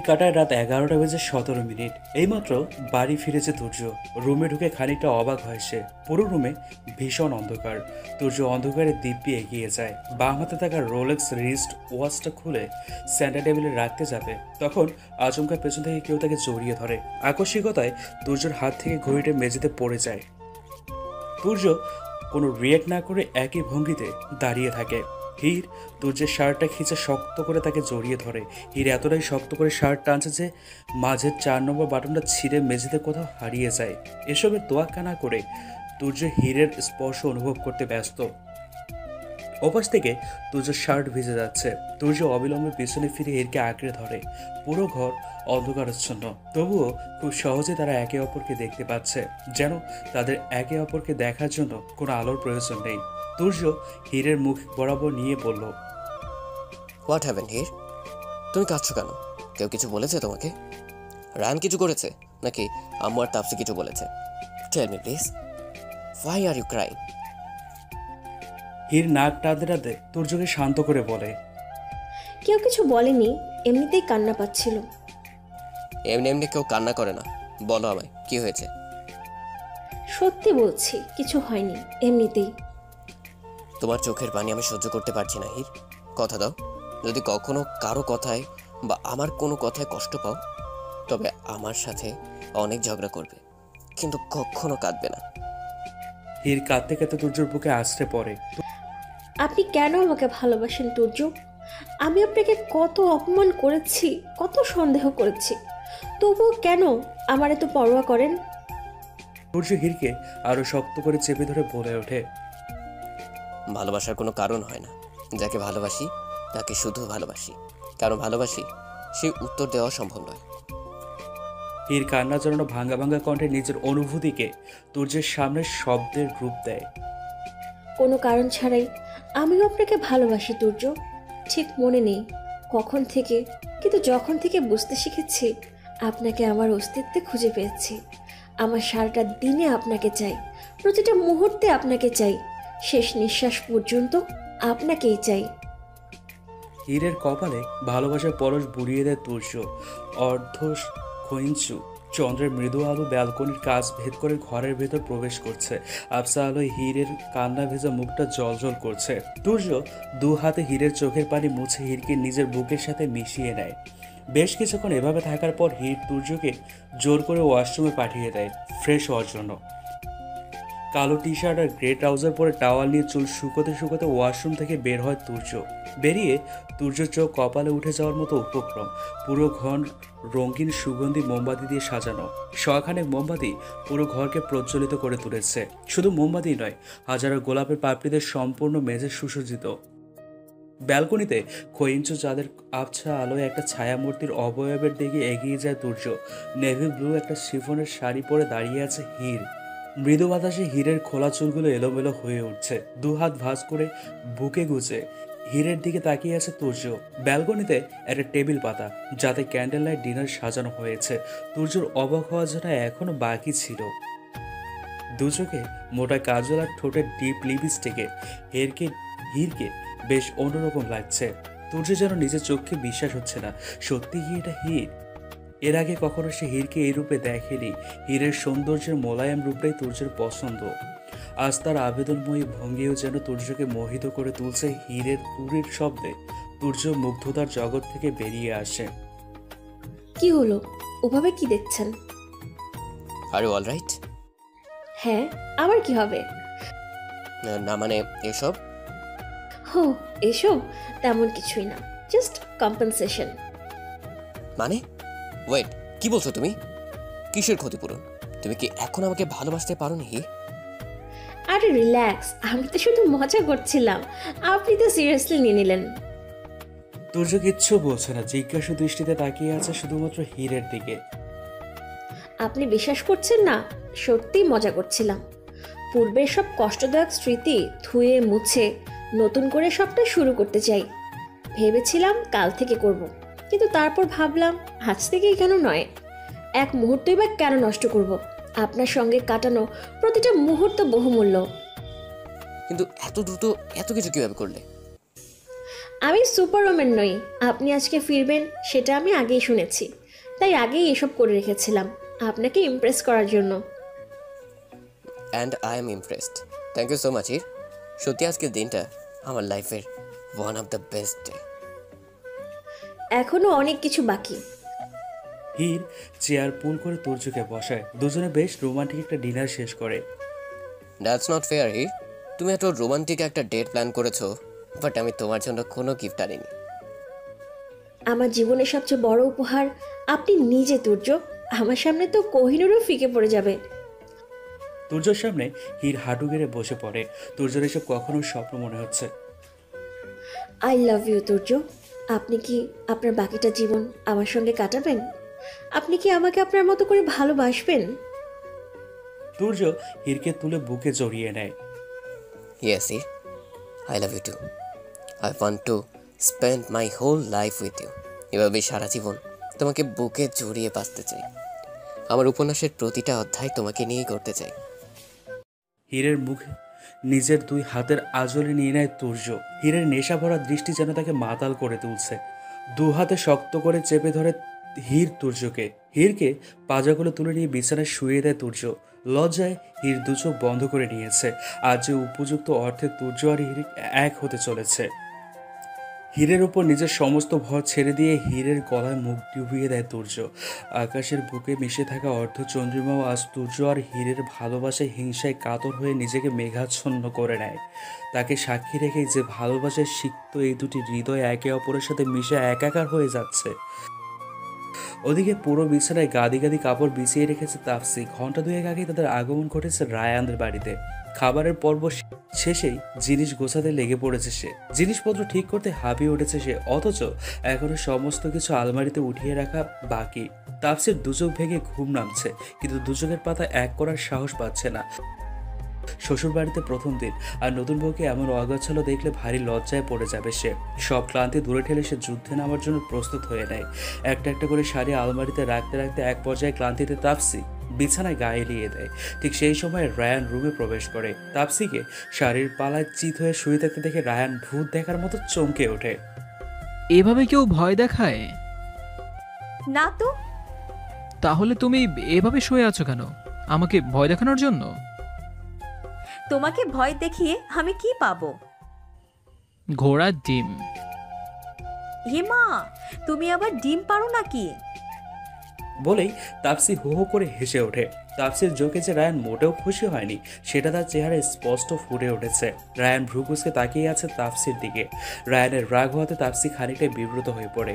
কাটায় রাত 11:17 এইমাত্র বাড়ি ফিরেছে তুর্য। রুমে ঢুকে খানিকটা অবাক হয় সে। পুরো রুমে ভীষণ অন্ধকার। তুর্য অন্ধকারে দিব্যি এগিয়ে যায়, বাম হাতে থাকা রোলেক্স রিস্ট ওয়াচটা খুলে সেন্টার টেবিলে রাখতে যাবে, তখন আচমকা পেছন থেকে কেউ তাকে জড়িয়ে ধরে। আকস্মিকতায় তুর্যর হাত থেকে ঘড়িটা মেঝেতে পড়ে যায়। তুর্য কোনো রিয়েক্ট না করে একই ভঙ্গিতে দাঁড়িয়ে থাকে। হীর তুর্যের শার্টটা খিঁচে শক্ত করে তাকে জড়িয়ে ধরে। হীর এতটাই শক্ত করে শার্ট টানছে যে মাঝের 4 নম্বর বাটনটা ছিঁড়ে মেঝেতে কোথাও হারিয়ে যায়। এসবের তোয়াক্কা না করে তুর্য হীরের স্পর্শ অনুভব করতে ব্যস্ত। ওপাশ থেকে তুর্যের শার্ট ভিজে যাচ্ছে। তুর্য অবিলম্বে পিছনে ফিরে হীরকে আঁকড়ে ধরে। পুরো ঘর অন্ধকারাচ্ছন্ন, তবুও খুব সহজে তারা একে অপরকে দেখতে পাচ্ছে, যেন তাদের একে অপরকে দেখার জন্য কোনো আলোর প্রয়োজন নেই। তুর্য হীরের মুখ বরাবর নিয়ে বলল, হোয়াট হ্যাভেন হির? তুমি কাঁদছো কেন? কেউ কিছু বলেছে তোমাকে? রায়ান কিছু করেছে নাকি আম্মু আর তাপসি কিছু বলেছে? Tell me please, why are you crying? Heer নাক টানতে টানতে তুর্যকে শান্ত করে বলে, কেউ কিছু বলেনি, এমনিতেই কান্না পাচ্ছিল। এমনি এমনি কেউ কান্না করে না, বলো আমায় কি হয়েছে? সত্যি বলছি, কিছু হয়নি, এমনিতেই। তোমার চোখের পানি আমি সহ্য করতে পারছি না হির, কথা দাও যদি কখনো কারো কথায় বা আমার কোনো কথায় কষ্ট পাও তবে আমার সাথে অনেক ঝগড়া করবে, কিন্তু কখনো কাঁদবে না। হীর কাঁদতে কাঁদতে তুর্যর বুকে আছড়ে পড়ে। আপনি কেন আমাকে ভালোবাসেন তুর্য? আমি আপনাকে কত অপমান করেছি, কত সন্দেহ করেছি, তবুও কেন আমার এত পরোয়া করেন? তুর্য হীরকে আরো শক্ত করে চেপে ধরে বলে ওঠে, ভালোবাসার কোনো কারণ হয় না, যাকে ভালোবাসি তাকে শুধু ভালোবাসি, কারণ ভালোবাসি সে উত্তর দেওয়া সম্ভব নয়। হীর কান্না জড়ানো ভাঙ্গা ভাঙ্গা কণ্ঠে নিজের অনুভূতিকে তুর্যের সামনে শব্দের রূপ দেয়। কোনো কারণ ছাড়াই আমিও আপনাকে ভালোবাসি তুর্য। ঠিক মনে নেই কখন থেকে, কিন্তু যখন থেকে বুঝতে শিখেছি আপনাকে আমার অস্তিত্বে খুঁজে পেয়েছি। আমার সারাটা দিনে আপনাকে চাই, প্রতিটা মুহূর্তে আপনাকে চাই, শেষ নিঃশ্বাস পর্যন্ত আপনাকেই চাই। হীরের কপালে ভালোবাসার পরশ বুড়িয়ে দেয় তুর্য। অর্ধ খইঞ্চু চন্দ্রের মৃদু আলো ব্যালকনির কাজ ভেদ করে ঘরের ভেতর প্রবেশ করছে। আবসা আলোয় হীরের কান্না ভেজা মুখটা জলজল করছে। তুর্য দু হাতে হীরের চোখের পানি মুছে হীরকে নিজের বুকের সাথে মিশিয়ে নেয়। বেশ কিছুক্ষণ এভাবে থাকার পর হীর তুর্যকে জোর করে ওয়াশরুমে পাঠিয়ে দেয় ফ্রেশ হওয়ার জন্য। কালো টি শার্ট আর গ্রে ট্রাউজার পরে টাওয়াল নিয়ে চুল শুকোতে শুকোতে ওয়াশরুম থেকে বের হয় তুর্য। বেরিয়ে তুর্যর চোখ কপালে উঠে যাওয়ার মতো উপক্রম। পুরো ঘর রঙিন সুগন্ধি মোমবাতি দিয়ে সাজানো। শখানেক মোমবাতি পুরো ঘরকে প্রজ্বলিত করে তুলেছে। শুধু মোমবাতি নয়, হাজারো গোলাপের পাপড়িদের সম্পূর্ণ মেঝে সুসজ্জিত। ব্যালকনিতে খইঞ্চু চাঁদের আবছা আলোয় একটা ছায়ামূর্তির অবয়বের দিকে এগিয়ে যায় তুর্য। নেভি ব্লু একটা শিফনের শাড়ি পরে দাঁড়িয়ে আছে হীর। মৃদু বাতাসে হীরের খোলা চুলগুলো এলোমেলো হয়ে উঠছে। দু হাত ভাঁজ করে বুকে গুজে হীরের দিকে তাকিয়ে আছে তুর্য। ব্যালকনিতে একটা টেবিল পাতা, যাতে ক্যান্ডেল লাইট ডিনার সাজানো হয়েছে। তুর্যর অবাক হওয়া যেটা এখনো বাকি ছিল। দু চোখে মোটা কাজল আর ঠোঁটের ডিপ লিপস্টিকে হীরকে বেশ অন্যরকম লাগছে। তুর্য যেন নিজের চোখকে বিশ্বাস হচ্ছে না, সত্যি কি এটা হীর? এর আগে কখনো সে হীরকে এই রূপে দেখেনি। হীরের সৌন্দর্যের মোলায়েম রূপটাই তুর্যের পছন্দ। আজ তার আবেদনময়ী ভঙ্গিও যেন তুর্যকে মোহিত করে তুলছে। হীরের তুরির শব্দে তুর্য মুগ্ধতার জগৎ থেকে বেরিয়ে আসে। কি হলো, ওভাবে কি দেখছেন? Are you alright? হ্যাঁ, আবার কি হবে? না মানে এসব হো, এসব তেমন কিছুই না, জাস্ট কম্পেনসেশন। মানে ওয়েট, কি বলছো তুমি? কিসের ক্ষতিপূরণ? তুমি কি এখন আমাকে ভালোবাসতে পারো নি? আরে রিল্যাক্স, আমি তো শুধু মজা করছিলাম, আপনি তো সিরিয়াসলি নিয়ে নিলেন। তুর্য কিচ্ছু বলছে না, জিজ্ঞাসা দৃষ্টিতে তাকিয়ে আছে শুধুমাত্র হীরের দিকে। আপনি বিশ্বাস করছেন না? সত্যিই মজা করছিলাম। পূর্বের সব কষ্টদায়ক স্মৃতি ধুয়ে মুছে নতুন করে সবটা শুরু করতে চাই। ভেবেছিলাম কাল থেকে করব, কিন্তু তারপর ভাবলাম আজ থেকেই কেন নয়। এক মুহূর্তই বা কেন নষ্ট করব? আপনার সঙ্গে কাটানো প্রতিটা মুহূর্ত বহুমূল্য। কিন্তু এত দ্রুত এত কিছু কিভাবে করলে? আমি সুপারওম্যান নই, আপনি আজকে ফিরবেন সেটা আমি আগেই শুনেছি, তাই আগেই এসব করে রেখেছিলাম আপনাকে ইমপ্রেস করার জন্য। And I am impressed. Thank you so much Heer. সত্যি আজকের দিনটা আমার লাইফের one of the best day. এখনো অনেক কিছু বাকি। হীর চেয়ার পুল করে তুর্যকে বসায়। দুজনে বেশ রোমান্টিক একটা ডিনার শেষ করে। That's not fair Heer. তুমি এত রোমান্টিক একটা ডেট প্ল্যান করেছো, বাট আমি তোমার জন্য কোনো গিফট আনিনি। আমার জীবনের সবচেয়ে বড় উপহার আপনি নিজে তুর্য। আমার সামনে তো কোহিনুরও ফিকে পড়ে যাবে। তুর্যর সামনে হীর হাঁটু গেড়ে বসে পড়ে। তুর্যর এসব কখনো স্বপ্ন মনে হচ্ছে। I love you Turjo. আপনি কি আপনার বাকিটা জীবন আমার সঙ্গে কাটাবেন? আপনি কি আমাকে আপনার মতো করে ভালোবাসবেন? তুর্য হীরকে তুলে বুকে জড়িয়ে নেয়। Yes Heer, I love you too. I want to spend my whole life with you. এভাবে সারা জীবন তোমাকে বুকে জড়িয়ে বাঁচতে চাই। আমার উপন্যাসের প্রতিটা অধ্যায় তোমাকে নিয়েই করতে চাই। হীরের মুখে নিজের দুই হাতের আঁচলে নিয়ে নেয় তুর্য। হীরের নেশা ভরা দৃষ্টি যেন তাকে মাতাল করে তুলছে। দু হাতে শক্ত করে চেপে ধরে হীর তুর্যকে। হীরকে পাজাগুলো তুলে নিয়ে বিছানায় শুয়ে দেয় তুর্য। লজ্জায় হীর দু চোখ বন্ধ করে নিয়েছে। আজ যে উপযুক্ত অর্থে তুর্য আর হীর এক হতে চলেছে। হীরের উপর নিজের সমস্ত ভর ছেড়ে দিয়ে হীরের গলায় মুখ ডুবিয়ে দেয় তুর্য। আকাশের বুকে মিশে থাকা অর্ধচন্দ্রিমাও আজ তুর্য আর হীরের ভালোবাসায় হিংসায় কাতর হয়ে নিজেকে মেঘাচ্ছন্ন করে নেয়। তাকে সাক্ষী রেখে যে ভালোবাসায় সিক্ত এই দুটি হৃদয় একে অপরের সাথে মিশে একাকার হয়ে যাচ্ছে। ওদিকে পুরো বিছানায় গাদি গাদি কাপড় বিছিয়ে রেখেছে তাপসি। ঘন্টা দুয়েক আগে তাদের আগমন ঘটেছে রায়ানদের বাড়িতে। খাবারের পর্ব শেষেই জিনিস গোছাতে লেগে পড়েছে সে। জিনিসপত্র ঠিক করতে হাঁপিয়ে উঠেছে সে, অথচ এখনো সমস্ত কিছু আলমারিতে উঠিয়ে রাখা বাকি। তাপসির দুচোখ ভেঙে ঘুম নামছে, কিন্তু দুচোখের পাতা এক করার সাহস পাচ্ছে না। শ্বশুর বাড়িতে প্রথম দিন, আর নতুন বউকে এমন অগোছালো দেখলে ভারী লজ্জায় পড়ে যাবে সে। সব ক্লান্তি দূরে ঠেলে সে যুদ্ধে নামার জন্য প্রস্তুত হয়ে নেয়। একটা একটা করে শাড়ি আলমারিতে রাখতে রাখতে এক পর্যায়ে ক্লান্তিতে তাপসি বিছানায় গায়ে এলিয়ে দেয়। ঠিক সেই সময় রায়ান রুমে প্রবেশ করে। তাপসিকে শাড়ির পালায় চিত হয়ে শুয়ে থাকতে দেখে রায়ান ভূত দেখার মতো চমকে ওঠে। এভাবে কেউ ভয় দেখায়? না তো। তাহলে তুমি এভাবে শুয়ে আছো কেন? আমাকে ভয় দেখানোর জন্য? তোমাকে ভয় দেখিয়ে আমি কি পাবো? ঘোড়ার ডিম। হেমা, তুমি আবার ডিম পারো নাকি? বলেই তাপসি হো হো করে হেসে ওঠে। তাপসির জোকে যে রায়ান মোটেও খুশি হয়নি সেটা তার চেহারায় স্পষ্ট ফুটে উঠেছে। রায়ান ভ্রুকুচকে তাকিয়ে আছে তাপসির দিকে। রায়ানের রাগ হওয়াতে তাপসি খানিকটা বিব্রত হয়ে পড়ে।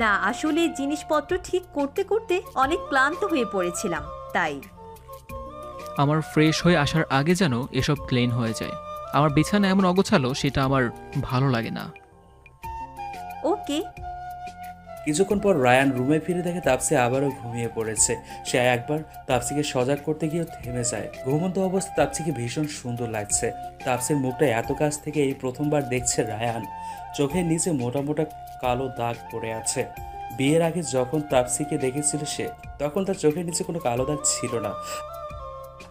না, আসলে জিনিসপত্র ঠিক করতে করতে অনেক ক্লান্ত হয়ে পড়েছিলাম, তাই। আমার ফ্রেশ হয়ে আসার আগে যেন এসব ক্লিন হয়ে যায়। আমার বিছানা এমন অগোছালো সেটা আমার ভালো লাগে না। ওকে। কিছুক্ষণ পর রায়ান রুমে ফিরে দেখে তাপসি আবারও ঘুমিয়ে পড়েছে। সে একবার তাপসিকে সজাগ করতে গিয়েও থেমে যায়। ঘুমন্ত অবস্থায় তাপসিকে ভীষণ সুন্দর লাগছে। তাপসির মুখটা এত কাছ থেকে এই প্রথমবার দেখছে রায়ান। চোখের নিচে মোটা মোটা কালো দাগ পড়ে আছে। বিয়ের আগে যখন তাপসিকে দেখেছিল সে, তখন তার চোখের নিচে কোনো কালো দাগ ছিল না।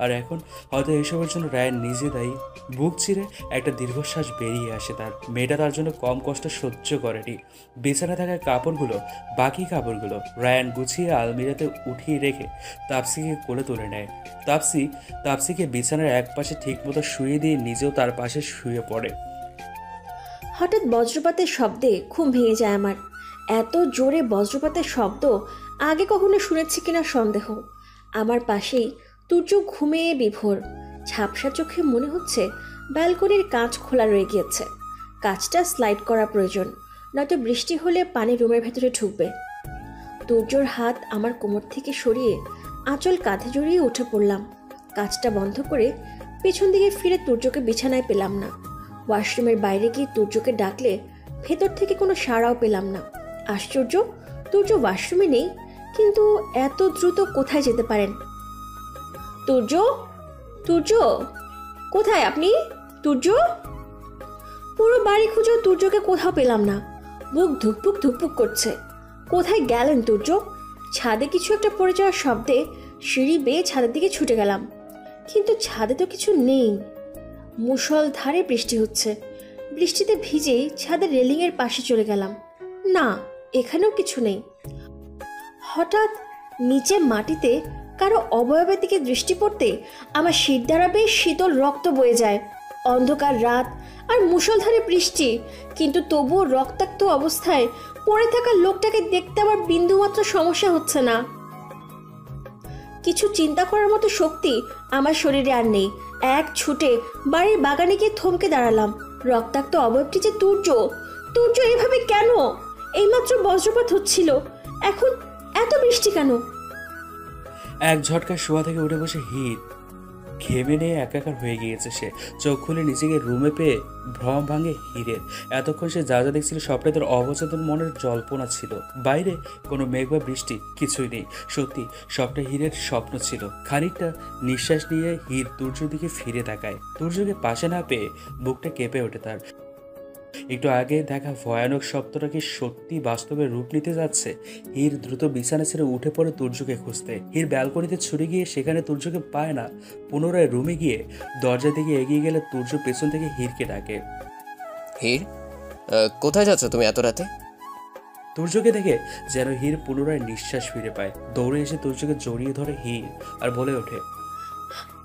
আর এখন হয়তো এসবের জন্য রায়ান নিজে দায়ী। বুক চিরে একটা দীর্ঘশ্বাস বেরিয়ে আসে তার। মেয়েটা তার জন্য কম কষ্ট সহ্য করেনি। বিছানা থাকা বাকি কাপড়গুলো রায়ান গুছিয়ে আলমিরাতে উঠিয়ে রেখে তাপসিকে কোলে তুলে নেয়। তাপসিকে বিছানার এক পাশে ঠিকমতো শুয়ে দিয়ে নিজেও তার পাশে শুয়ে পড়ে। হঠাৎ বজ্রপাতের শব্দে ঘুম ভেঙে যায় আমার। এত জোরে বজ্রপাতের শব্দ আগে কখনো শুনেছি কিনা সন্দেহ। আমার পাশেই তুর্য ঘুমিয়ে বিভোর। ঝাপসা চোখে মনে হচ্ছে ব্যালকনির কাঁচ খোলা রয়ে গিয়েছে। কাঁচটা স্লাইড করা প্রয়োজন, নয়তো বৃষ্টি হলে পানি রুমের ভেতরে ঢুকবে। তুর্যর হাত আমার কোমর থেকে সরিয়ে আঁচল কাঁধে জড়িয়ে উঠে পড়লাম। কাঁচটা বন্ধ করে পেছন দিকে ফিরে তুর্যকে বিছানায় পেলাম না। ওয়াশরুমের বাইরে গিয়ে তুর্যকে ডাকলে ভেতর থেকে কোনো সাড়াও পেলাম না। আশ্চর্য, তুর্য ওয়াশরুমে নেই, কিন্তু এত দ্রুত কোথায় যেতে পারেন? তুর্য, তুর্য, কোথায় আপনি? তুর্য! পুরো বাড়ি খুঁজেও তুর্যকে কোথাও পেলাম না। বুক ধুকপুক ধুকপুক করছে। কোথায় গেলেন তুর্য? ছাদে কিছু একটা পড়ে যাওয়ার শব্দে সিঁড়ি বেয়ে ছাদের দিকে ছুটে গেলাম, কিন্তু ছাদে তো কিছু নেই। মুষলধারে বৃষ্টি হচ্ছে। বৃষ্টিতে ভিজেই ছাদের রেলিংয়ের পাশে চলে গেলাম। না, এখানেও কিছু নেই। হঠাৎ নিচে মাটিতে কারো অবয়বের দিকে দৃষ্টি পড়তে আমার শির দ্বারা বেশ শীতল রক্ত বয়ে যায়। অন্ধকার রাত আর মুষলধারে বৃষ্টি, কিন্তু তবুও রক্তাক্ত অবস্থায় পড়ে থাকা লোকটাকে দেখতে আমার বিন্দুমাত্র সমস্যা হচ্ছে না। কিছু চিন্তা করার মতো শক্তি আমার শরীরে আর নেই। এক ছুটে বাড়ির বাগানে গিয়ে থমকে দাঁড়ালাম। রক্তাক্ত অবয়বটি যে তুর্য। তুর্য এভাবে কেন? এইমাত্র বজ্রপাত হচ্ছিল, এখন এত বৃষ্টি কেন? এক ঝটকায় শোয়া থেকে উঠে বসে হির ঘেমে নিয়ে একাকার হয়ে গিয়েছে। সে চোখ খুলে নিজেকে রুমে পেয়ে ভ্রম ভাঙে হিরের। এতক্ষণ সে যা যা দেখছিল সবটাই তার অবচেতন মনের জল্পনা ছিল। বাইরে কোনো মেঘ বা বৃষ্টি কিছুই নেই। সত্যি সবটা হিরের স্বপ্ন ছিল। খানিকটা নিঃশ্বাস নিয়ে হির তুর্যর দিকে ফিরে তাকায়। তুর্যকে পাশে না পেয়ে বুকটা কেঁপে ওঠে তার। একটু আগে দেখা ভয়ানক শব্দটা কি সত্যি বাস্তবে রূপ নিতে যাচ্ছে? হির দ্রুত বিছানা ছেড়ে উঠে পড়ে তুর্যকে খুঁজতে। হির ব্যালকনিতে ছুটে গিয়ে সেখানে তুর্যকে পায় না। পুনরায় রুমে গিয়ে দরজা দিকে এগিয়ে গেলে তুর্য পেছন থেকে হিরকে ডাকে। হির, কোথায় যাচ্ছ তুমি এত রাতে? তুর্যকে দেখে যেন হির পুনরায় নিঃশ্বাস ফিরে পায়। দৌড়ে এসে তুর্যকে জড়িয়ে ধরে হির আর বলে ওঠে,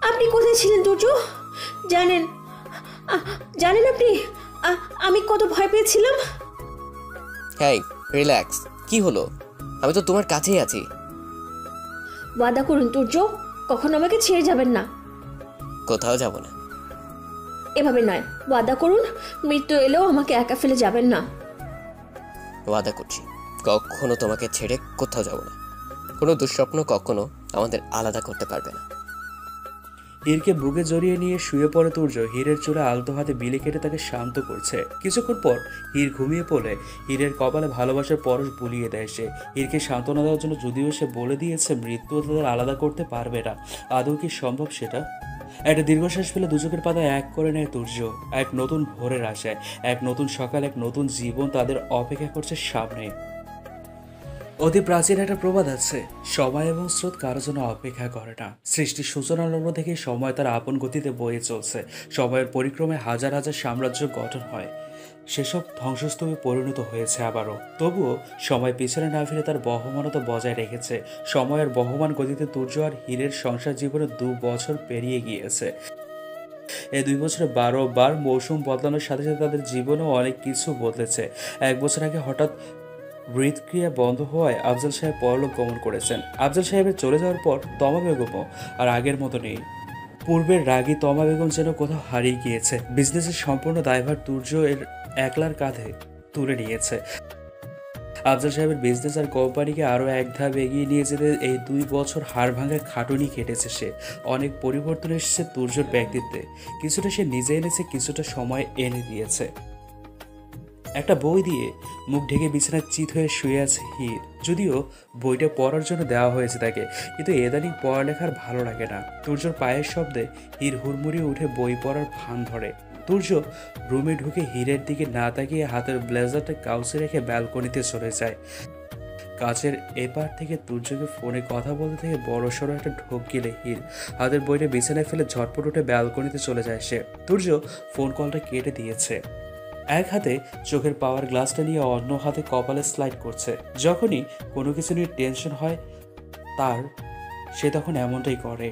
আপনি কোথায় ছিলেন তুর্য? জানেন জানেন আপনি আমি কত ভয় পেয়েছিলাম? হ্যাঁ, রিল্যাক্স। কি হলো? আমি তো তোমার কাছেই আছি। ওয়াদা করুন তুর্য, কখনো আমাকে ছেড়ে যাবেন না। কোথাও যাব না। এভাবে নয়, ওয়াদা করুন, মৃত্যু এলেও আমাকে একা ফেলে যাবেন না। ওয়াদা করছি, কখনো তোমাকে ছেড়ে কোথাও যাব না। কোনো দুঃস্বপ্ন কখনো আমাদের আলাদা করতে পারবে না। হিরকে বুকে জড়িয়ে নিয়ে শুয়ে পড়ে তুর্য। হিরের চুলে আলতো হাতে বিলি কেটে তাকে শান্ত করছে। কিছুক্ষণ পর হির ঘুমিয়ে পড়লে হিরের কপালে ভালোবাসার পরশ বুলিয়ে দেয় সে। হিরকে সান্ত্বনা দেওয়ার জন্য যদিও সে বলে দিয়েছে মৃত্যু তাদের আলাদা করতে পারবে না, আদৌ কি সম্ভব সেটা? একটা দীর্ঘশ্বাস ফেলে দুচোখের পাতা এক করে নেয় তুর্য। এক নতুন ভোরের আশায়, এক নতুন সকাল, এক নতুন জীবন তাদের অপেক্ষা করছে সামনে। অতি প্রাচীন একটা প্রবাদ আছে, সময় এবং স্রোত কারোর জন্য অপেক্ষা করে না। সৃষ্টির সূচনার লগ্ন থেকে সময় তার আপন গতিতে বয়ে চলছে। সময়ের পরিক্রমে হাজার হাজার সাম্রাজ্য গঠন হয়, সেসব ধ্বংসস্তূপে পরিণত হয়েছে আবারও। তবুও সময় পিছনে না ফিরে তার বহমানতা বজায় রেখেছে। সময়ের বহমান গতিতে তুর্য আর হীরের সংসার জীবনে 2 বছর পেরিয়ে গিয়েছে। এই 2 বছরে 12 বার মৌসুম বদলানোর সাথে সাথে তাদের জীবনেও অনেক কিছু বদলেছে। 1 বছর আগে হঠাৎ হৃদক্রিয়া বন্ধ হওয়ায় আফজাল সাহেব পরলোক গমন করেছেন। আফজাল সাহেবের চলে যাওয়ার পর তমা বেগমও আর আগের মতো নেই। পূর্বের রাগী তমা বেগম যেন কোথাও হারিয়ে গিয়েছে। বিজনেসের সম্পূর্ণ দায়ভার তুর্য এর একলার কাঁধে তুলে নিয়েছে। আফজাল সাহেবের বিজনেস আর কোম্পানিকে আরও এক ধাপ এগিয়ে নিয়ে যেতে এই 2 বছর হাড় ভাঙা খাটুনি কেটেছে সে। অনেক পরিবর্তন এসেছে তুর্যর ব্যক্তিত্বে। কিছুটা সে নিজে এনেছে, কিছুটা সময় এনে দিয়েছে। একটা বই দিয়ে মুখ ঢেকে বিছানায় চিত হয়ে শুয়ে আছে হির। যদিও বইটা পড়ার জন্য দেওয়া হয়েছে তাকে, কিন্তু এদানিং পড়ালেখার ভালো লাগে না। তুর্যর পায়ের শব্দে হির হুড়মুড়িয়ে উঠে বই পড়ার ভান ধরে। তুর্য রুমে ঢুকে হীরের দিকে না তাকিয়ে হাতের ব্লেজারটা কাউসে রেখে ব্যালকনিতে চলে যায়। কাছের এপার থেকে তুর্যকে ফোনে কথা বলতে থেকে বড়সড় একটা ঢোক গেলে হির হাতের বইটা বিছানায় ফেলে ঝটপট উঠে ব্যালকনিতে চলে যায় সে। তুর্য ফোন কলটা কেটে দিয়েছে। এক হাতে চোখের পাওয়ার গ্লাসটা নিয়ে অন্য হাতে কপালে স্লাইড করছে। যখনই কোনো কিছু নিয়ে টেনশন হয় তার, সে তখন এমনটাই করে।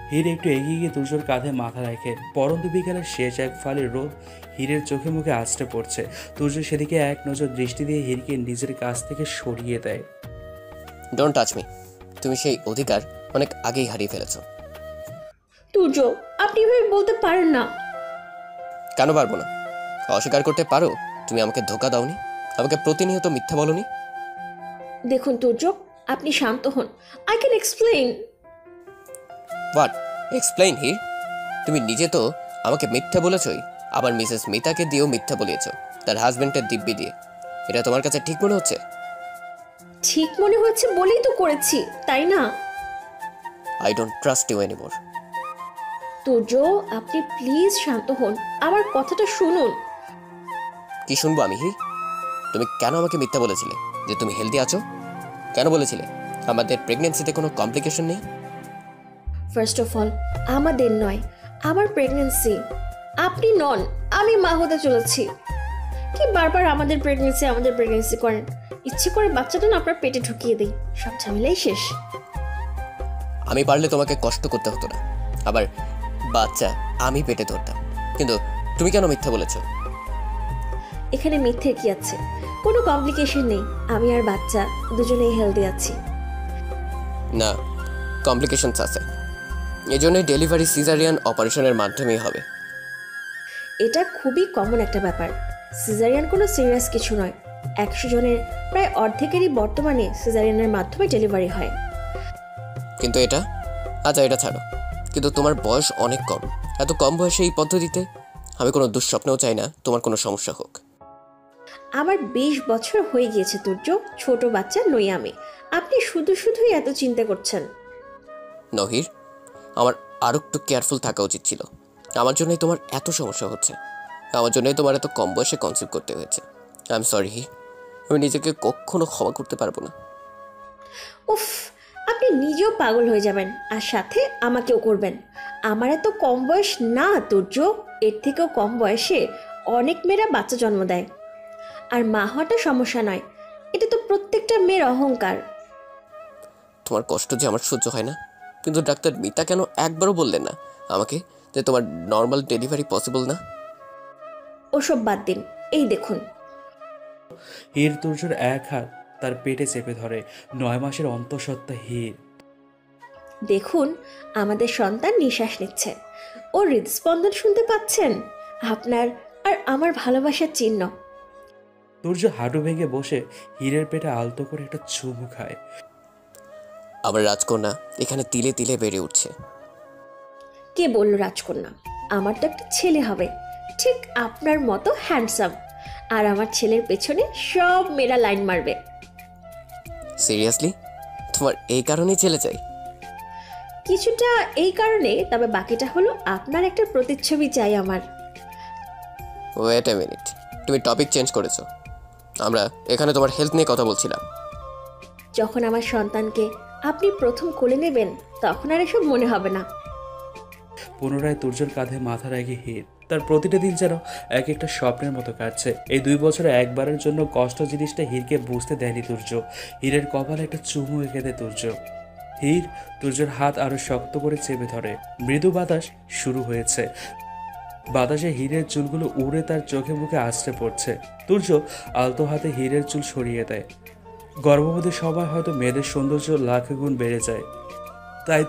হির একটু এগিয়ে গিয়ে তুর্যর কাঁধে মাথা রাখে। পরন্ত বিকালের শেষ এক ফালি রোদ হীরের চোখে মুখে আঁচড়ে পড়ছে। তুর্য সেদিকে এক নজর দৃষ্টি দিয়ে হীরকে নিজের কাছ থেকে সরিয়ে দেয়। Don't touch me. তুমি সেই অধিকার অনেক আগেই হারিয়ে ফেলেছো। তুর্য, আপনি এভাবে বলতে পারেন না। কেন পারবো না? অস্বীকার করতে পারো তুমি আমাকে ধোকা দাওনি, আমাকে প্রতিনিয়ত মিথ্যা বলনি। দেখুন তুর্য, আপনি শান্ত হন। I can explain. What explain Heer? তুমি নিজে তো আমাকে মিথ্যা বলেছই, আবার মিসেস মিতাকে দিয়েও মিথ্যা বলিয়েছ, তার হাজবেন্ডের দিব্যি দিয়ে। এটা তোমার কাছে ঠিক মনে হচ্ছে? ঠিক মনে হচ্ছে বলেই তো করেছি, তাই না? I don't trust you anymore. Turjo, আপনি প্লিজ শান্ত হন, আমার কথাটা শুনুন। কি শুনবো আমি হির? তুমি কেন আমাকে মিথ্যা বলেছিলে যে তুমি হেলদি আছো? কেন বলেছিলে আমাদের প্রেগনেন্সিতে কোনো কমপ্লিকেশন নেই? ফার্স্ট অফ অল, আমাদের নয়, আমার প্রেগনেন্সি। আপনি নন, আমি মা হতে চলেছি। কি বারবার আমাদের প্রেগনেন্সি করেন? ইচ্ছে করে বাচ্চাটা না আপনার পেটে ঢুকিয়ে দিই, সব ঝামেলাই শেষ। আমি পারলে তোমাকে কষ্ট করতে হতো না, আবার বাচ্চা আমি পেটে ধরতাম। কিন্তু তুমি কেন মিথ্যা বলেছো? এখানে মিথ্যে কি আছে? কোনো কমপ্লিকেশন নেই, আমি আর বাচ্চা দুজনেই হেলদি আছি। না, কমপ্লিকেশনস আছে। এজন্যই ডেলিভারি সিজারিয়ান অপারেশনের মাধ্যমেই হবে। এটা খুবই কমন একটা ব্যাপার। সিজারিয়ান কোনো সিরিয়াস কিছু নয়। 100 জনের প্রায় অর্ধেকেরই বর্তমানে সিজারিয়ানের মাধ্যমে ডেলিভারি হয়। কিন্তু এটা, আচ্ছা এটা ছাড়ো, কিন্তু তোমার বয়স অনেক কম। এত কম বয়সে এই পদ্ধতিতে আমি কোনো দুঃস্বপ্নেও চাই না তোমার কোনো সমস্যা হোক। আমার 20 বছর হয়ে গিয়েছে তুর্য, ছোট বাচ্চা নই আমি। আপনি শুধুই এত চিন্তা করছেন। নহির, আমার আরও একটু কেয়ারফুল থাকা উচিত ছিল। আমার জন্যই তোমার এত সমস্যা হচ্ছে, আমার জন্যই তোমার এত কম বয়সে কনসিভ করতে হয়েছে। আই এম সরি হির, আমি নিজেকে কখনো ক্ষমা করতে পারবো না। উফ, আপনি নিজেও পাগল হয়ে যাবেন আর সাথে আমাকেও করবেন। আমার এত কম বয়স না তুর্য, এর থেকেও কম বয়সে অনেক মেয়েরা বাচ্চা জন্ম দেয়। আর মা হওয়াটা সমস্যা নয়, এটা তো প্রত্যেকটা মেয়ের অহংকার। তোমার কষ্ট যে আমার সহ্য হয় না, কিন্তু ডাক্তার মিতা কেন একবারও বললেন না আমাকে যে তোমার নর্মাল ডেলিভারি পসিবল না? ওসব বাদ দিন, এই দেখুন। হীর তুর্যর এক হাত তার পেটে চেপে ধরে। 9 মাসের অন্তঃসত্ত্বা হীর। দেখুন, আমাদের সন্তান নিঃশ্বাস নিচ্ছে, ওর হৃদস্পন্দন শুনতে পাচ্ছেন? আপনার আর আমার ভালোবাসার চিহ্ন। তুর্য হাঁটু ভেঙে বসে হীরের পেটে আলতো করে একটা চুমু খায়। আমার রাজকন্যা এখানে তিলে তিলে বেড়ে উঠছে। কে বলল রাজকন্যা? আমার তো একটা ছেলে হবে, ঠিক আপনার মতো হ্যান্ডসাম। আর আমার ছেলের পেছনে সব মেয়েরা লাইন মারবে। সিরিয়াসলি? তোমার এই কারণেই ছেলে চাই? কিছুটা এই কারণে, তবে বাকিটা হলো আপনার একটা প্রতিচ্ছবি চাই আমার। ওয়েট এ মিনিট, তুমি টপিক চেঞ্জ করেছো। আমরা এখানে তোমার হেলথ নিয়ে কথা বলছিলাম। যখন আমার সন্তানকে আপনি প্রথম কোলে নেবেন, তখন আর এসব মনে হবে না। পুনরায় তুর্যর কাঁধে মাথা রাখে হীর। তার প্রতিটা দিন যেন এক একটা স্বপ্নের মতো কাটছে। এই 2 বছরে একবারের জন্য কষ্ট জিনিসটা হীরকে বুঝতে দেয়নি তুর্য। হীরের কপালে একটা চুমু এঁকে দেয় তুর্য। হীর তুর্যর হাত আরো শক্ত করে চেপে ধরে। মৃদু বাতাস শুরু হয়েছে। বাতাসে হীরের চুলগুলো উড়ে তার চোখে মুখে আছড়ে পড়ছে। তুর্য আলতো হাতে হীরের চুল সরিয়ে দেয়। গর্ভবতী সবাই হয়তো মেয়েদের সৌন্দর্য লাখ গুণ বেড়ে যায়। তাই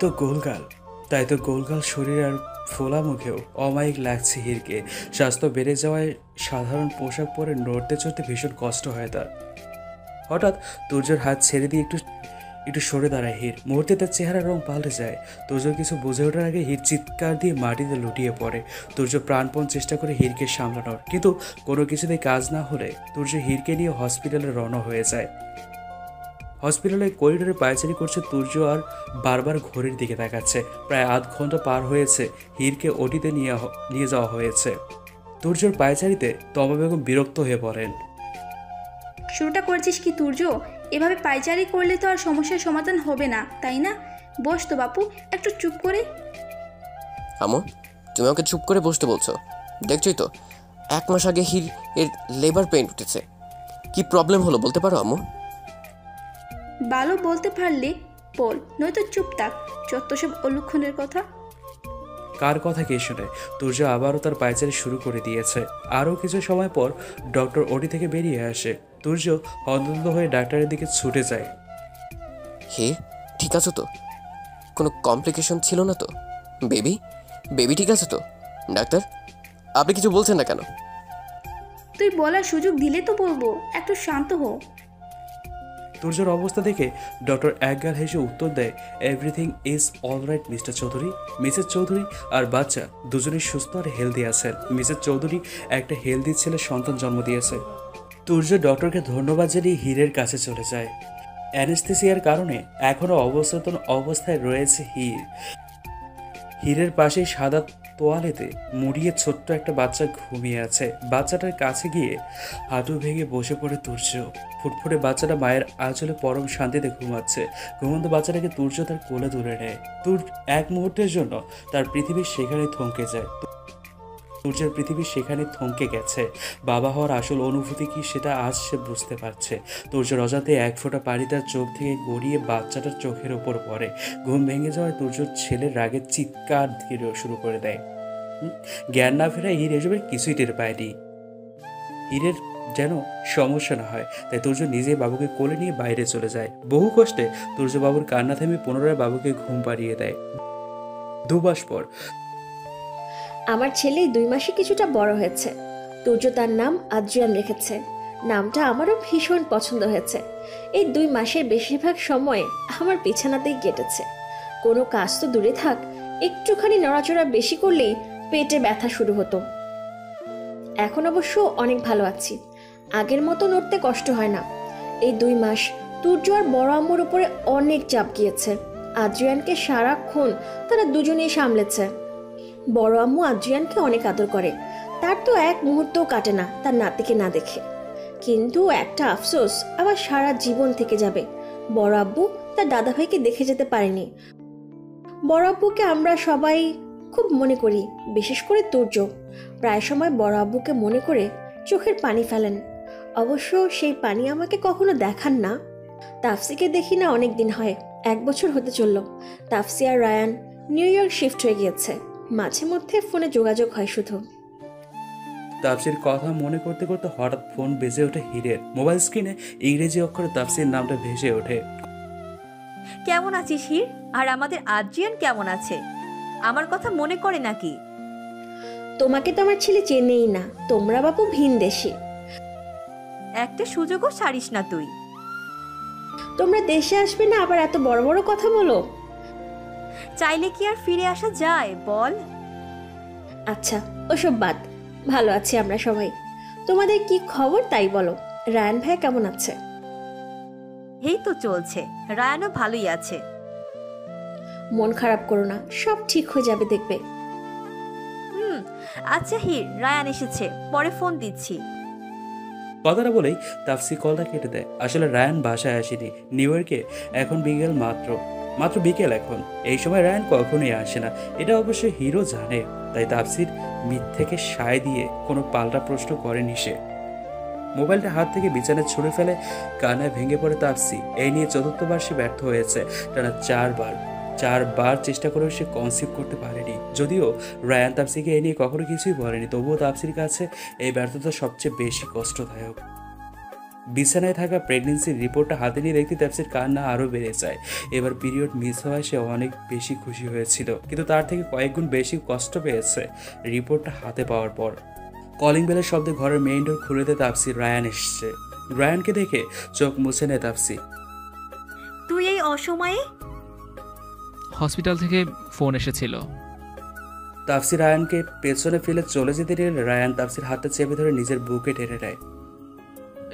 তো গোলগাল শরীর আর ফোলা মুখেও অমায়িক লাগছে হীরকে। স্বাস্থ্য বেড়ে যাওয়ায় সাধারণ পোশাক পরে নড়তে চড়তে ভীষণ কষ্ট হয় তার। হঠাৎ তুর্যর হাত ছেড়ে দিয়ে একটু সরে দাঁড়ায় হীর। মুহূর্তে তার চেহারার রং পাল্টে যায়। তুর্য কিছু বুঝে ওঠার আগে হীর চিৎকার দিয়ে মাটিতে লুটিয়ে পড়ে। তুর্য প্রাণপণ চেষ্টা করে হীরকে সামলানোর, কিন্তু কোনো কিছুতেই কাজ না হলে তুর্য হীরকে নিয়ে হসপিটালে রওনা হয়ে যায়। হসপিটালের করিডোরে পায়চারি করছে তুর্য আর বারবার ঘড়ির দিকে তাকাচ্ছে। প্রায় আধ ঘন্টা পার হয়েছে। হীরকে ওটিতে নিয়ে যাওয়া হয়েছে। তুর্যর পায়চারিতে তমা বেগম বিরক্ত হয়ে পড়েন। শুরুটা করেছিস কি তুর্য? এভাবে পায়চারি করলে তো আর সমস্যার সমাধান হবে না, তাই না? বস তো বাপু, একটু চুপ করে। আমো, তুমি ওকে চুপ করে বসতে বলছো? দেখছোই তো 1 মাস আগে হীর এর লেবার পেইন উঠেছে। কি প্রবলেম হলো বলতে পারো আম্মু? ভালো বলতে পারলে বল, নয়তো চুপ থাক। যত সব অলুক্ষণের কথা। কার কথা কে শুনে? তুর্য আবারও তার পায়চারি শুরু করে দিয়েছে। আরও কিছু সময় পর ডক্টর ওটি থেকে বেরিয়ে আসে। তুর্য হন্তদন্ত হয়ে ডাক্তারের দিকে ছুটে যায়। হে, ঠিক আছে তো? কোনো কমপ্লিকেশন ছিল না তো? বেবি ঠিক আছে তো? ডাক্তার, আপনি কিছু বলছেন না কেন? তুই বলার সুযোগ দিলে তো বলবো, একটু শান্ত হো। তুর্যর অবস্থা দেখে ডক্টর একগাল হেসে উত্তর দেয়, everything is all right Mr Chowdhury. Mrs Chowdhury আর বাচ্চা দুজনেই সুস্থ আর হেলদি আছেন। মিসেস চৌধুরী একটা হেলদি ছেলে সন্তান জন্ম দিয়েছে। তুর্য ডক্টরকে ধন্যবাদ জানিয়ে হীরের কাছে চলে যায়। অ্যানেস্থেসিয়ার কারণে এখনও অবচেতন অবস্থায় রয়েছে হীর। হীরের পাশেই সাদা তোয়ালেতে মুড়িয়ে ছোট্ট একটা বাচ্চা ঘুমিয়ে আছে। বাচ্চাটার কাছে গিয়ে হাঁটু ভেঙে বসে পড়ে তুর্য। ফুটফুটে বাচ্চাটা মায়ের আঁচলে পরম শান্তিতে ঘুমাচ্ছে। ঘুমন্ত বাচ্চাটাকে তুর্য তার কোলে তুলে নেয়। এক মুহূর্তের জন্য তার পৃথিবী সেখানে থমকে যায়। সূর্যের পৃথিবী সেখানে থমকে গেছে। বাবা হওয়ার আসল অনুভূতি কি সেটা আজ সে বুঝতে পারছে। তুর্যর অজান্তে এক ফোঁটা পানি তার চোখ থেকে গড়িয়ে বাচ্চাটার চোখের ওপর পড়ে। ঘুম ভেঙে যাওয়ায় তুর্যর ছেলের রাগে চিৎকার দিয়ে শুরু করে দেয়। জ্ঞান না ফেরায় হির এসবের কিছুই টের পায়নি। হীরের যেন সমস্যা না হয় তাই তুর্য নিজে বাবুকে কোলে নিয়ে বাইরে চলে যায়। বহু কষ্টে তুর্য বাবুর কান্না থেমে পুনরায় বাবুকে ঘুম পাড়িয়ে দেয়। 2 মাস পর আমার ছেলে 2 মাসে কিছুটা বড় হয়েছে। তুর্য তার নাম আদ্রিয়ান রেখেছে। নামটা আমারও ভীষণ পছন্দ হয়েছে। এই 2 মাসের বেশিরভাগ সময় আমার বিছানাতেই কেটেছে। কোনো কাজ তো দূরে থাক, একটুখানি নড়াচড়া বেশি করলেই পেটে ব্যথা শুরু হতো। এখন অবশ্য অনেক ভালো আছি, আগের মতো নড়তে কষ্ট হয় না। এই 2 মাস তুর্য আর বড় আম্মুর উপরে অনেক চাপ গিয়েছে। আদ্রিয়ানকে সারাক্ষণ তারা দুজনেই সামলেছে। বড় আম্মু আদ্রিয়ানকে অনেক আদর করে, তার তো এক মুহূর্তও কাটে না তার নাতিকে না দেখে। কিন্তু একটা আফসোস আবার সারা জীবন থেকে যাবে, বড় আব্বু তার দাদাভাইকে দেখে যেতে পারেনি। বড় আব্বুকে আমরা সবাই খুব মনে করি, বিশেষ করে তুর্য প্রায় সময় বড় আব্বুকে মনে করে চোখের পানি ফেলেন। অবশ্য সেই পানি আমাকে কখনো দেখান না। তাফসিকে দেখি না অনেক দিন হয়, 1 বছর হতে চলল। তাফসি আর রায়ান নিউ ইয়র্ক শিফট হয়ে গিয়েছে, মাঝে মধ্যে ফোনে যোগাযোগ হয় শুধু। তাপসির কথা মনে করতে করতে হঠাৎ ফোন বেজে ওঠে হীরের। মোবাইল স্ক্রিনে ইংরেজি অক্ষরে তাপসির নামটা ভেসে ওঠে। কেমন আছিস হির? আর আমাদের আদ্রিয়ান কেমন আছে? আমার কথা মনে করে নাকি? তোমাকে তো আমার ছেলে চেনেই না, তোমরা বাপু ভিন দেশি। একটা সুযোগও ছাড়িস না তুই। তোমরা দেশে আসবে না আবার এত বড় বড় কথা বলো। চাইলে কি আর ফিরে আসা যায় বল? আচ্ছা ওসব বাদ, ভালো আছি আমরা সবাই। তোমাদের কি খবর তাই বলো। রায়ান ভাই কেমন আছে? এই তো চলছে, রায়ানও ভালোই আছে। মন খারাপ করো না, সব ঠিক হয়ে যাবে দেখবে। আচ্ছা হির, রায়ান এসেছে, পরে ফোন দিচ্ছি। কথাটা বলেই তাপসি কলটা কেটে দেয়। আসলে রায়ান বাসায় আসেনি, নিউ ইয়র্কে এখন বিকেল মাত্র বিকেল এখন। এই সময় রায়ান কখনোই আসে না, এটা অবশ্য হিরো জানে। তাই তাপসির মিথ্যেকে সায় দিয়ে কোনো পাল্টা প্রশ্ন করেনি সে। মোবাইলটা হাত থেকে বিছানায় ছুঁড়ে ফেলে কান্নায় ভেঙে পড়ে তাপসি। এই নিয়ে 4র্থবার সে ব্যর্থ হয়েছে। টানা 4বার চেষ্টা করেও সে কনসিভ করতে পারেনি। যদিও রায়ান তাপসিকে এই নিয়ে কখনো কিছুই বলেনি, তবুও তাপসির কাছে এই ব্যর্থতা সবচেয়ে বেশি কষ্টদায়ক। বিছানায় থাকা প্রেগনেন্সির রিপোর্টটা হাতে নিয়ে দেখতে তাপসির কান্না আরও বেড়ে যায়। এবার পিরিয়ড মিস হওয়ায় সে অনেক বেশি খুশি হয়েছিল, কিন্তু তার থেকে কয়েক গুণ বেশি কষ্ট পেয়েছে রিপোর্টটা হাতে পাওয়ার পর। কলিং বেলের শব্দে ঘরের মেইন ডোর খুলে দিয়ে তাপসি রায়ান এসছে। রায়ানকে দেখে চোখ মুছে নেয় তাপসি। তুই এই অসময়ে? হসপিটাল থেকে ফোন এসেছিল। তাপসি রায়ানকে পেছনে ফেলে চলে যেতে দিলে রায়ান তাপসির হাতটা চেপে ধরে নিজের বুকে টেনে নেয়।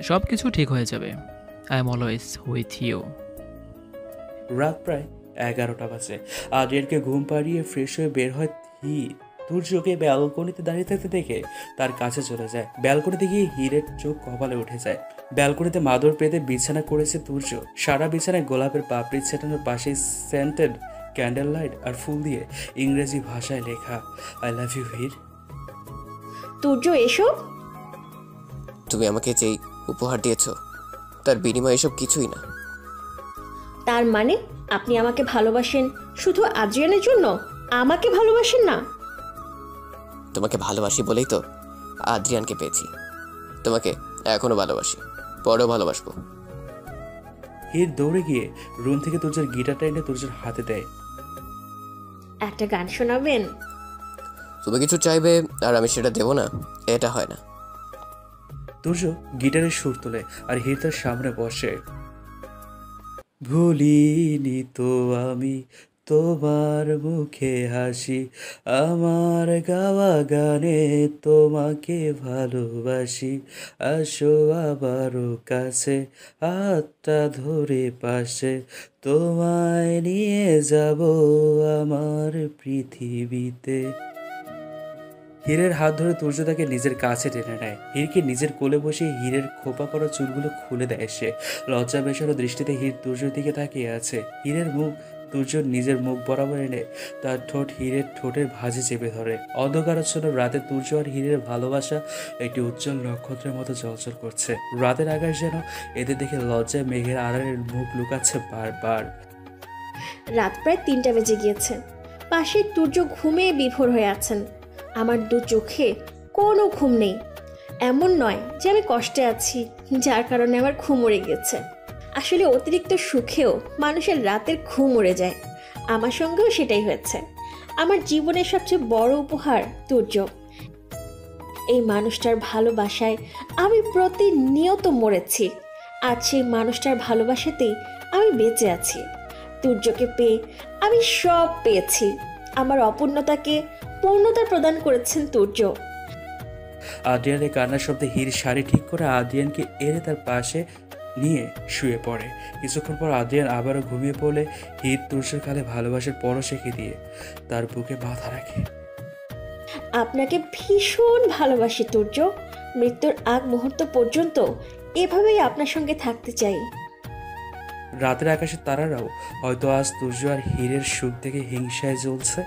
সব কিছু ঠিক হয়ে যাবে, I am always with you. রাত প্রায় 11টা বাজে। আদ্রিয়ানকে ঘুম পাড়িয়ে ফ্রেশ হয়ে বের হয় হির। তুর্যকে ব্যালকনিতে দাঁড়িয়ে থাকতে দেখে তার কাছে চলে যায়। ব্যালকনিতে গিয়ে হীরের চোখ কপালে উঠে যায়। ব্যালকনিতে মাদুর পেতে বিছানা করেছে তুর্য। সারা বিছানায় গোলাপের পাপড়ি ছেটানোর পাশেই সেন্টেড ক্যান্ডেল লাইট আর ফুল দিয়ে ইংরেজি ভাষায় লেখা I love you Heer. Turjo এসব তুমি আমাকে যেই উপহার দিয়েছো তার বিনিময়ে এসব কিছুই না। তার মানে আপনি আমাকে ভালোবাসেন শুধু আদ্রিয়ানের জন্য, আমাকে ভালোবাসেন না? তোমাকে ভালোবাসি বলেই তো আদ্রিয়ানকে পেয়েছি। তোমাকে এখনো ভালোবাসি, পরেও ভালোবাসবো। হীর দৌড়ে গিয়ে রুম থেকে তুর্যের গিটারটা এনে তুর্যের হাতে দেয়। একটা গান শোনাবেন? তুমি কিছু চাইবে আর আমি সেটা দেবো না, এটা হয় না। তুর্য গিটারের সুর তোলে আর হীর তার সামনে বসে। ভুলিনি তো আমি তোমার মুখে হাসি, আমার গাওয়া গানে তোমাকে ভালোবাসি, আসো আবারও কাছে, হাতটা ধরে পাশে, তোমায় নিয়ে যাব আমার পৃথিবীতে। হীরের হাত ধরে তুর্য তাকে নিজের কাছে টেনে নেয়। হীরকে নিজের কোলে বসে হীরের খোপা করা চুলগুলো খুলে দেয় সে। লজ্জা মেশানো দৃষ্টিতে হীর তুর্যের দিকে তাকিয়ে আছে। হীরের মুখ তুর্য নিজের মুখ বরাবর এনে তার ঠোঁট হীরের ঠোঁটের ভাঁজে চেপে ধরে। অন্ধকারাচ্ছন্ন রাতে তুর্য আর হীরের ভালোবাসা একটি উজ্জ্বল নক্ষত্রের মতো জ্বলজ্বল করছে। রাতের আকাশ যেন এদের দেখে লজ্জায় মেঘের আড়ালের মুখ লুকাচ্ছে বারবার। রাত প্রায় 3টা বেজে গিয়েছে। পাশে তুর্য ঘুমে বিভোর হয়ে আছেন। আমার দু চোখে কোনো ঘুম নেই। এমন নয় যে আমি কষ্টে আছি, যার কারণে আমার ঘুম উড়ে গেছে। আসলে অতিরিক্ত সুখেও মানুষের রাতের ঘুম উড়ে যায়। আমার সঙ্গেও সেটাই হয়েছে। আমার জীবনের সবচেয়ে বড় উপহার তুর্য। এই মানুষটার ভালোবাসায় আমি প্রতিনিয়ত মরেছি। আজ সেই মানুষটার ভালোবাসাতেই আমি বেঁচে আছি। তুর্যকে পেয়ে আমি সব পেয়েছি। আমার অপূর্ণতাকে পূর্ণতা প্রদান করেছেন তুর্য। আদ্রিয়ানের কান্নার শব্দে হীর শাড়ি ঠিক করে আদ্রিয়ানকে এনে তার পাশে নিয়ে শুয়ে পড়ে। কিছুক্ষণ পর আদ্রিয়ান আবারও ঘুমিয়ে পড়লে হীর তুর্যের কালে ভালোবাসার পরশ এঁকে দিয়ে তার বুকে মাথা রাখে। আপনাকে ভীষণ ভালোবাসি তুর্য। মৃত্যুর আগ মুহূর্ত পর্যন্ত এভাবেই আপনার সঙ্গে থাকতে চাই। রাতের আকাশের তারারাও হয়তো আজ তুর্য আর হীরের সুখ দেখে হিংসায় জ্বলছে।